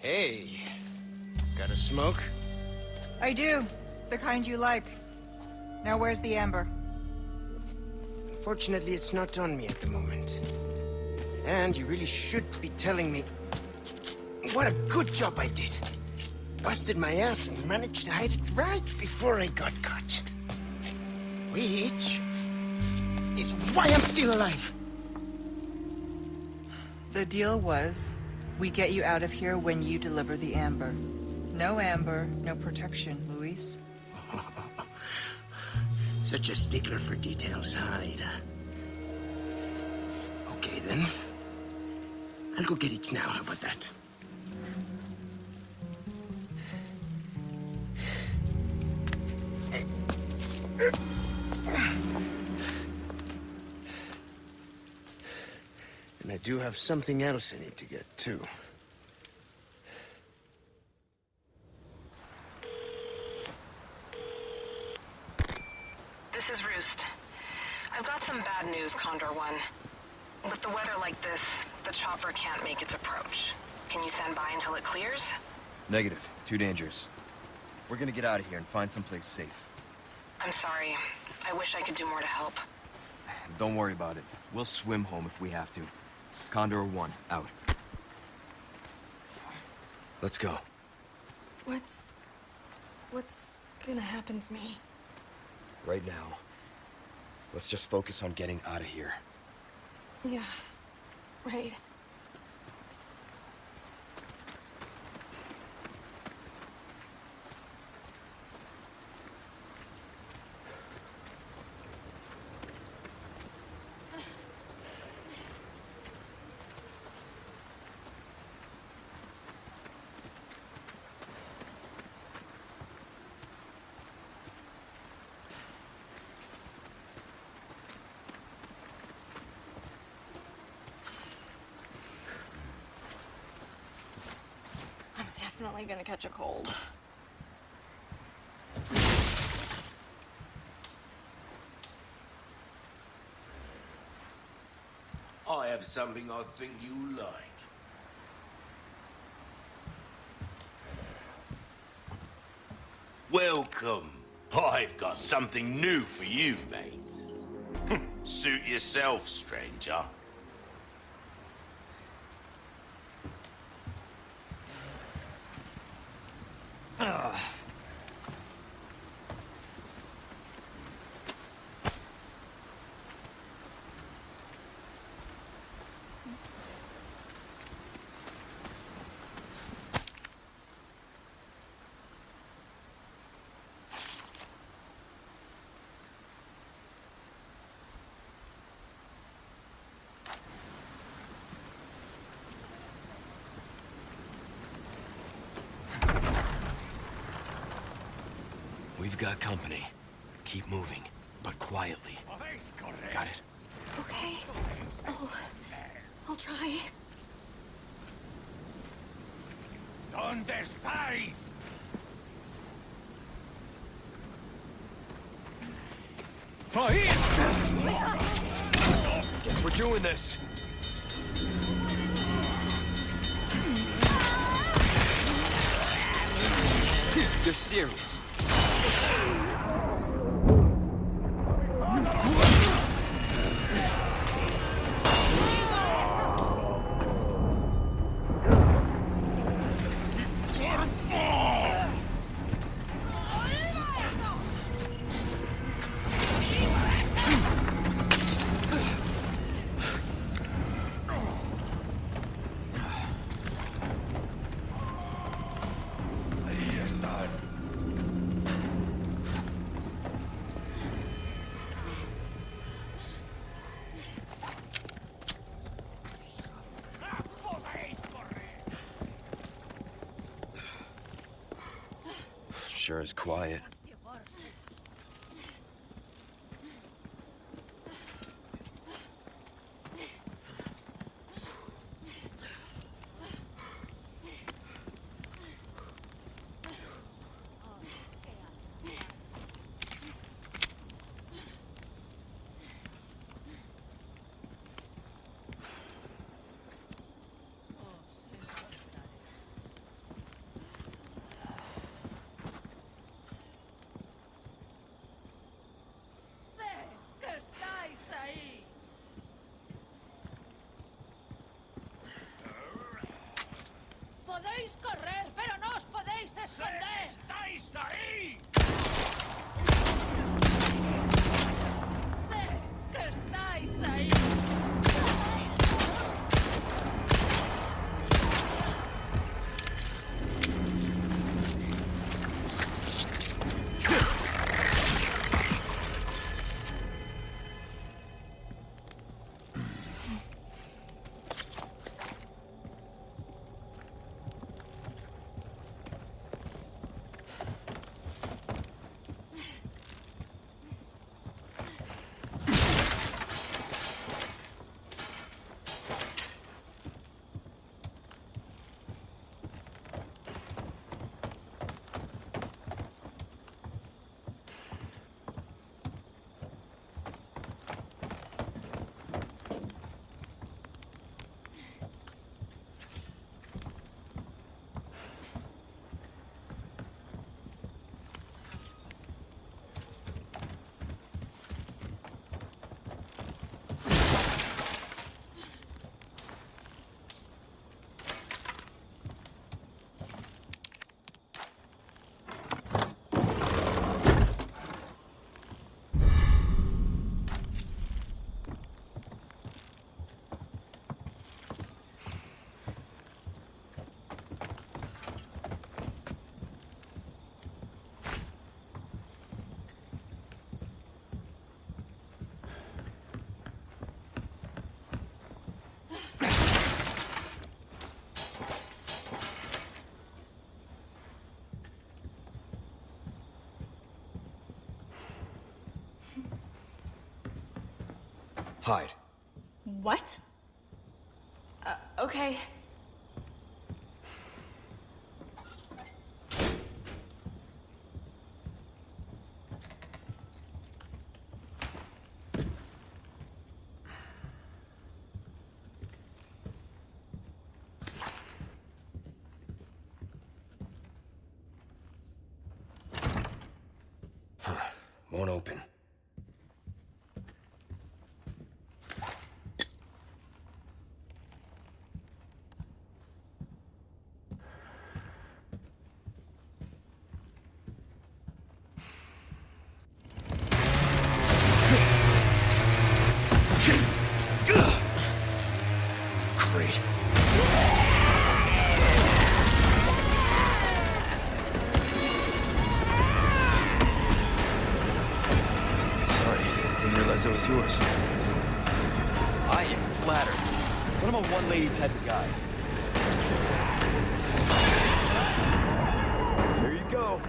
Hey, got a smoke? I do. The kind you like. Now where's the amber? Unfortunately, it's not on me at the moment. And you really should be telling me what a good job I did. Busted my ass and managed to hide it right before I got caught. Which is why I'm still alive. The deal was, we get you out of here when you deliver the amber. No amber, no protection, Luis. Such a stickler for details, huh, Ada? Okay, then. I'll go get it now. How about that? And I do have something else I need to get, too. This is Roost. I've got some bad news, Condor One. With the weather like this, the chopper can't make its approach. Can you stand by until it clears? Negative. Too dangerous. We're gonna get out of here and find someplace safe. I'm sorry. I wish I could do more to help. Don't worry about it. We'll swim home if we have to. Condor 1, out. Let's go. What's gonna happen to me? Right now, let's just focus on getting out of here. Yeah, right. I'm definitely gonna catch a cold. I have something I think you like. Welcome. I've got something new for you, mate. Suit yourself, stranger. We've got company. Keep moving, but quietly. Got it? Okay. I'll try. ¿Dónde estáis? Guess we're doing this. They're serious. Sure is quiet. Podéis correr, pero no os podéis esconder. ¡Estáis ahí! Sé que estáis ahí. Hide. What? Okay. Won't open. Great. Sorry, didn't realize it was yours. I am flattered, but I'm a one-lady type of guy. Here you go.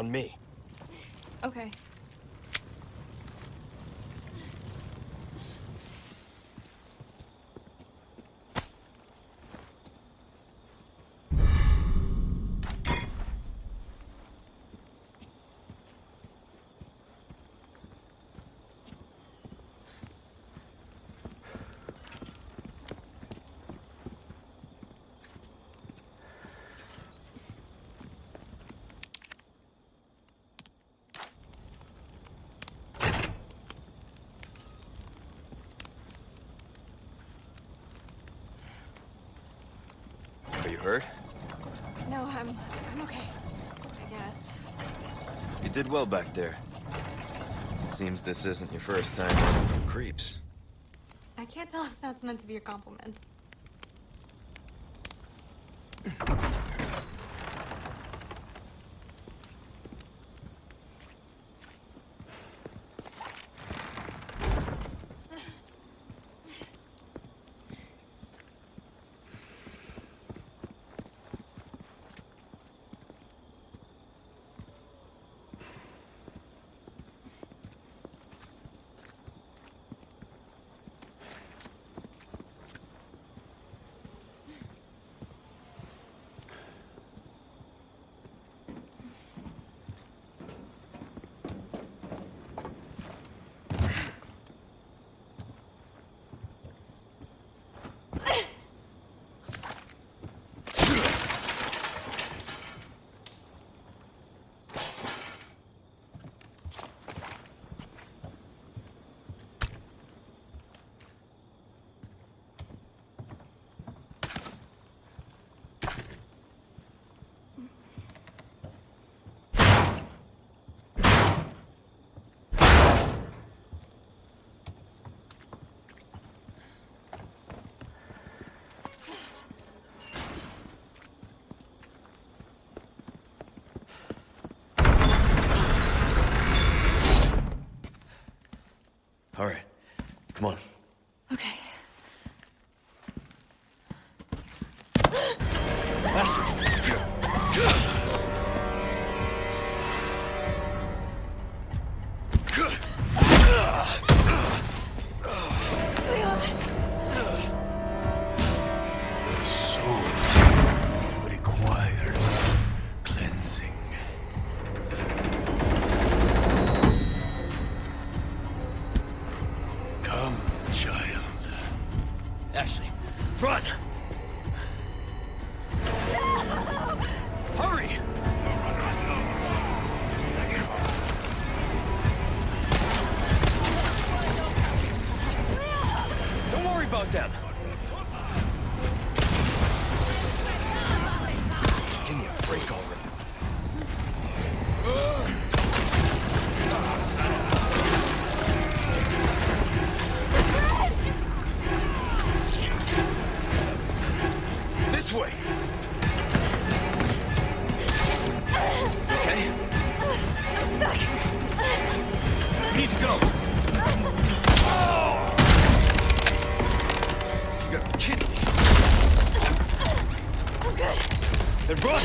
on me. Okay. Are you hurt? No, I'm okay. I guess. You did well back there. Seems this isn't your first time running from creeps. I can't tell if that's meant to be a compliment. All right, come on. Okay. Soul requires cleansing. Come, child. Ashley, run! Hurry! Don't worry about them. Give me a break already. This way. Okay? I'm stuck. We need to go. You got a kid. I'm good. Then run!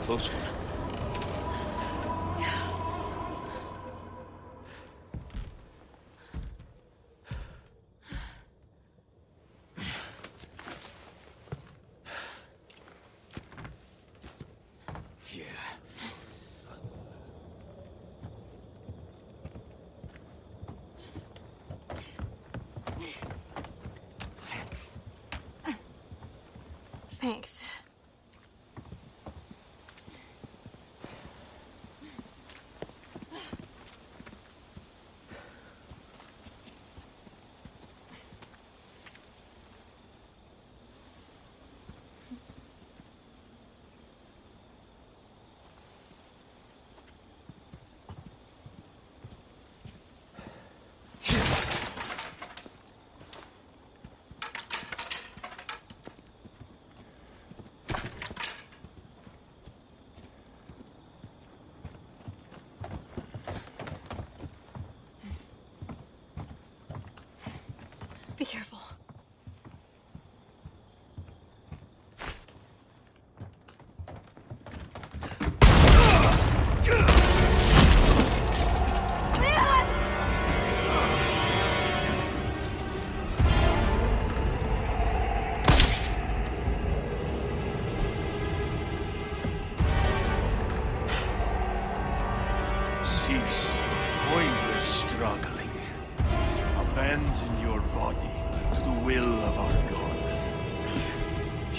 Close one. Yeah. Thanks.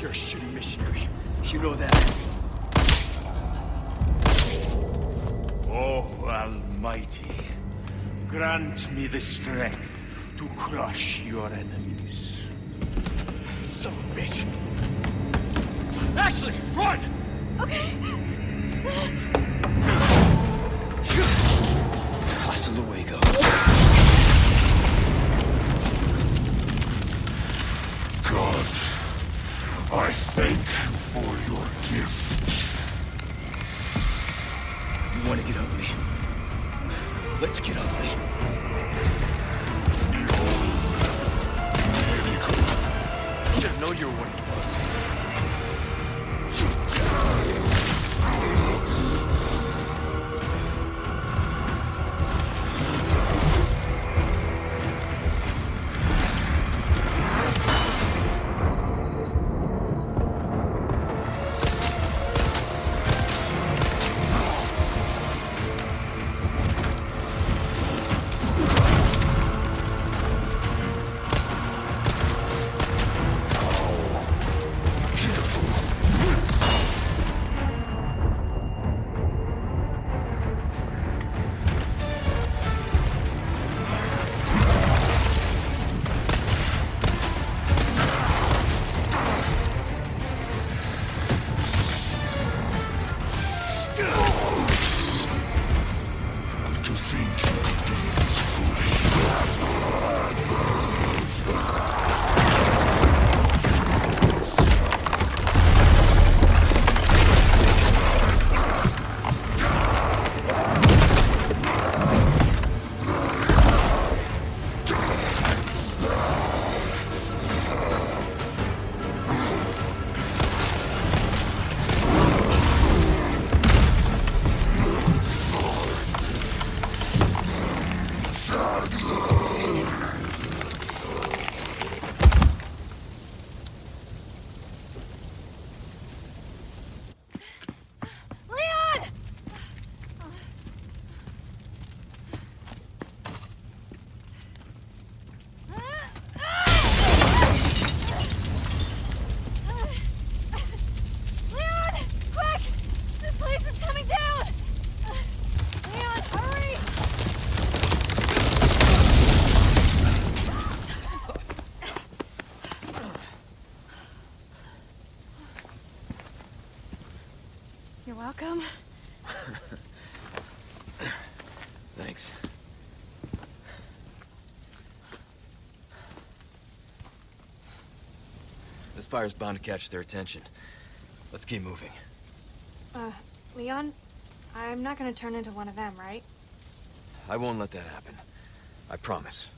You're a shitty missionary. You know that. Oh, Almighty, grant me the strength to crush your enemies. Son of a bitch. Ashley, run! Okay. Hasta luego. God, I thank you for your gift. You want to get ugly? Let's get ugly. Didn't know you were one of the bugs. To think you could be this foolish. Leon! Leon! Quick! This place is coming down! Leon, hurry! You're welcome. Thanks. This fire's bound to catch their attention. Let's keep moving. Leon, I'm not gonna turn into one of them, right? I won't let that happen. I promise.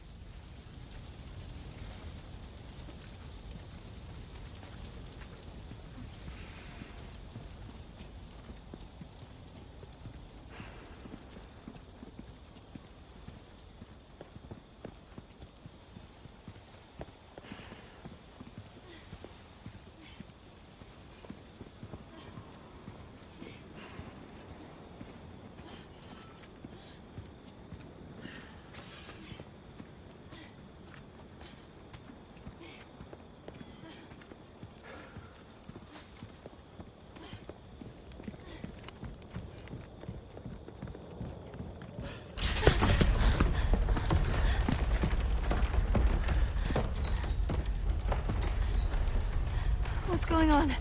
What's going on?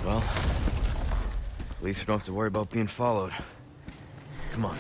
Well, at least we don't have to worry about being followed. Come on.